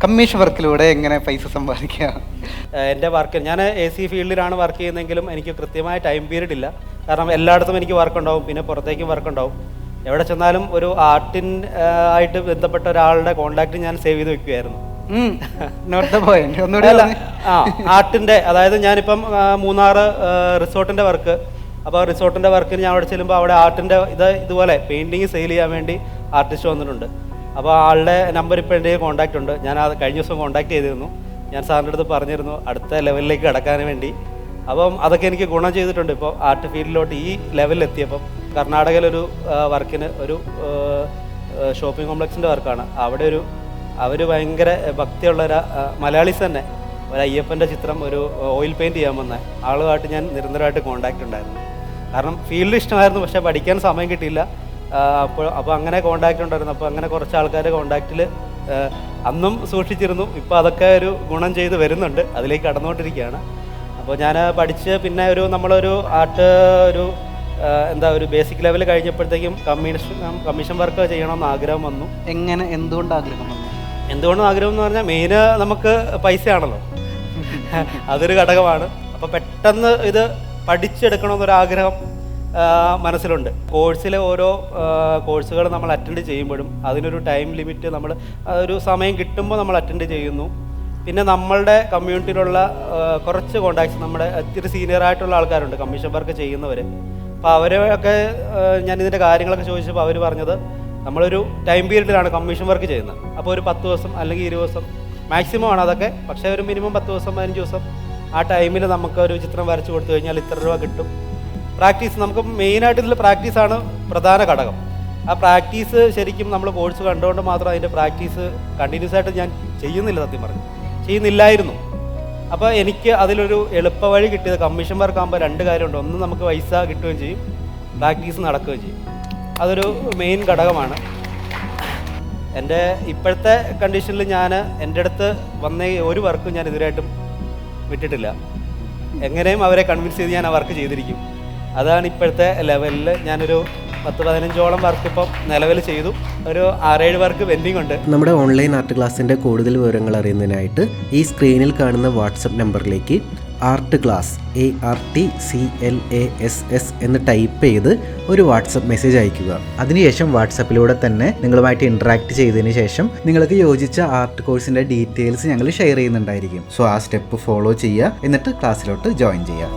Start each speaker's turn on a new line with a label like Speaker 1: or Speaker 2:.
Speaker 1: Commission വർക്കിലൂടെ എങ്ങനെ പൈസ സമ്പാദിക്കുക?
Speaker 2: എൻ്റെ വർക്ക് ഞാൻ AC ഫീൽഡിലാണ് വർക്ക് ചെയ്യുന്നതെങ്കിലും എനിക്ക് കൃത്യമായ ടൈം പീരീഡ് ഇല്ല. കാരണം എല്ലായിടത്തും എനിക്ക് വർക്ക് ഉണ്ടാവും, പിന്നെ പുറത്തേക്കും വർക്ക് ഉണ്ടാവും. എവിടെ ചെന്നാലും ഒരു ആയിട്ട് ബന്ധപ്പെട്ട ഒരാളുടെ കോൺടാക്റ്റ് ഞാൻ സേവ് ചെയ്ത് വെക്കുമായിരുന്നു. ആർട്ടിൻ്റെ, അതായത് ഞാനിപ്പം മൂന്നാർ റിസോർട്ടിൻ്റെ വർക്ക്, അപ്പോൾ റിസോർട്ടിൻ്റെ വർക്കിന് ഞാൻ അവിടെ ചെല്ലുമ്പോൾ അവിടെ ആർട്ടിൻ്റെ ഇതുപോലെ പെയിൻറ്റിങ് സെയിൽ ചെയ്യാൻ വേണ്ടി ആർട്ടിസ്റ്റ് വന്നിട്ടുണ്ട്. അപ്പോൾ ആളുടെ നമ്പർ ഇപ്പോൾ എൻ്റെ കോൺടാക്റ്റ് ഉണ്ട്. ഞാൻ അത് കഴിഞ്ഞ ദിവസം കോൺടാക്ട് ചെയ്തിരുന്നു. ഞാൻ സാറിൻ്റെ അടുത്ത് പറഞ്ഞിരുന്നു അടുത്ത ലെവലിലേക്ക് കടക്കാൻ വേണ്ടി. അപ്പം അതൊക്കെ എനിക്ക് ഗുണം ചെയ്തിട്ടുണ്ട്. ഇപ്പോൾ ആർട്ട് ഫീൽഡിലോട്ട് ഈ ലെവലിലെത്തിയപ്പം കർണാടകയിലൊരു വർക്കിന് ഒരു ഷോപ്പിംഗ് കോംപ്ലക്സിൻ്റെ വർക്കാണ്. അവിടെ അവർ ഭയങ്കര ഭക്തിയുള്ള മലയാളീസ് തന്നെ ഒരു അയ്യപ്പൻ്റെ ചിത്രം ഒരു ഓയിൽ പെയിൻറ്റ് ചെയ്യാൻ വന്ന ആളുമായിട്ട് ഞാൻ നിരന്തരമായിട്ട് കോൺടാക്റ്റ് ഉണ്ടായിരുന്നു. കാരണം ഫീൽഡ് ഇഷ്ടമായിരുന്നു, പക്ഷേ പഠിക്കാൻ സമയം കിട്ടിയില്ല. അപ്പോൾ അങ്ങനെ കോൺടാക്റ്റ് ഉണ്ടായിരുന്നു. അപ്പോൾ അങ്ങനെ കുറച്ച് ആൾക്കാരെ കോൺടാക്റ്റിൽ അന്നും സൂക്ഷിച്ചിരുന്നു. ഇപ്പോൾ അതൊക്കെ ഒരു ഗുണം ചെയ്ത് വരുന്നുണ്ട്, അതിലേക്ക് കടന്നുകൊണ്ടിരിക്കുകയാണ്. അപ്പോൾ ഞാൻ പഠിച്ച് പിന്നെ നമ്മളൊരു ആർട്ട് ഒരു ബേസിക് ലെവൽ കഴിഞ്ഞപ്പോഴത്തേക്കും കമ്മീഷൻ വർക്ക് ചെയ്യണമെന്ന് ആഗ്രഹം വന്നു.
Speaker 1: എന്തുകൊണ്ട് ആഗ്രഹം വന്നു?
Speaker 2: എന്തുകൊണ്ടും ആഗ്രഹം എന്ന് പറഞ്ഞാൽ മെയിന് നമുക്ക് പൈസയാണല്ലോ, അതൊരു ഘടകമാണ്. അപ്പോൾ പെട്ടെന്ന് ഇത് പഠിച്ചെടുക്കണമെന്നൊരാഗ്രഹം മനസ്സിലുണ്ട്. കോഴ്സിലെ ഓരോ കോഴ്സുകൾ നമ്മൾ അറ്റൻഡ് ചെയ്യുമ്പോഴും അതിനൊരു ടൈം ലിമിറ്റ്, നമ്മൾ ഒരു സമയം കിട്ടുമ്പോൾ നമ്മൾ അറ്റൻഡ് ചെയ്യുന്നു. പിന്നെ നമ്മളുടെ കമ്മ്യൂണിറ്റിയിലുള്ള കുറച്ച് കോൺടാക്ട്സ്, നമ്മുടെ ഇത്തിരി സീനിയറായിട്ടുള്ള ആൾക്കാരുണ്ട് കമ്മീഷൻ വർക്ക് ചെയ്യുന്നവർ. അപ്പോൾ അവരൊക്കെ ഞാൻ ഇതിൻ്റെ കാര്യങ്ങളൊക്കെ ചോദിച്ചപ്പോൾ അവർ പറഞ്ഞത് നമ്മളൊരു ടൈം പീരീഡിലാണ് കമ്മീഷൻ വർക്ക് ചെയ്യുന്നത്. അപ്പോൾ ഒരു 10 ദിവസം അല്ലെങ്കിൽ 20 ദിവസം മാക്സിമം ആണ് അതൊക്കെ. പക്ഷേ ഒരു മിനിമം 10 ദിവസം 15 ദിവസം ആ ടൈമിൽ നമുക്കൊരു ചിത്രം വരച്ച് കൊടുത്തു കഴിഞ്ഞാൽ ഇത്ര രൂപ കിട്ടും. പ്രാക്ടീസ്, നമുക്ക് മെയിനായിട്ട് ഇതിൽ പ്രാക്ടീസാണ് പ്രധാന ഘടകം. ആ പ്രാക്ടീസ് ശരിക്കും നമ്മൾ കോഴ്സ് കണ്ടുകൊണ്ട് മാത്രം അതിൻ്റെ പ്രാക്ടീസ് കണ്ടിന്യൂസ് ആയിട്ട് ഞാൻ ചെയ്യുന്നില്ലായിരുന്നു. അപ്പോൾ എനിക്ക് അതിലൊരു എളുപ്പ വഴി കിട്ടിയത് കമ്മീഷൻ വർക്ക് ആകുമ്പോൾ 2 കാര്യമുണ്ട്. ഒന്ന്, നമുക്ക് പൈസ കിട്ടുകയും ചെയ്യും, പ്രാക്ടീസ് നടക്കുകയും ചെയ്യും. അതൊരു മെയിൻ ഘടകമാണ്. എൻ്റെ ഇപ്പോഴത്തെ കണ്ടീഷനിൽ എൻ്റെ അടുത്ത് വന്ന ഒരു വർക്കും ഞാൻ ഇതുവരെയായിട്ടും വിട്ടിട്ടില്ല. എങ്ങനെയും അവരെ കൺവിൻസ് ചെയ്ത് ഞാൻ ആ വർക്ക് ചെയ്തിരിക്കും. അതാണ് ഇപ്പോഴത്തെ ലെവലിൽ. ഞാനൊരു 10-15ഓളം വർക്ക് ഇപ്പം നിലവിൽ ചെയ്തു. ഒരു 6-7 വർക്ക് പെൻഡിങ് ഉണ്ട്.
Speaker 3: നമ്മുടെ ഓൺലൈൻ ആർട്ട് ക്ലാസ്സിൻ്റെ കൂടുതൽ വിവരങ്ങൾ അറിയുന്നതിനായിട്ട് ഈ സ്ക്രീനിൽ കാണുന്ന വാട്സപ്പ് നമ്പറിലേക്ക് ആർട്ട് ക്ലാസ് ARTCLASS എന്ന് ടൈപ്പ് ചെയ്ത് ഒരു വാട്സപ്പ് മെസ്സേജ് അയയ്ക്കുക. അതിനുശേഷം വാട്സപ്പിലൂടെ തന്നെ നിങ്ങളുമായിട്ട് ഇൻട്രാക്ട് ചെയ്തതിന് ശേഷം നിങ്ങൾക്ക് യോജിച്ച ആർട്ട് കോഴ്സിൻ്റെ ഡീറ്റെയിൽസ് ഞങ്ങൾ ഷെയർ ചെയ്യുന്നുണ്ടായിരിക്കും. സോ ആ സ്റ്റെപ്പ് ഫോളോ ചെയ്യുക, എന്നിട്ട് ക്ലാസ്സിലോട്ട് ജോയിൻ ചെയ്യുക.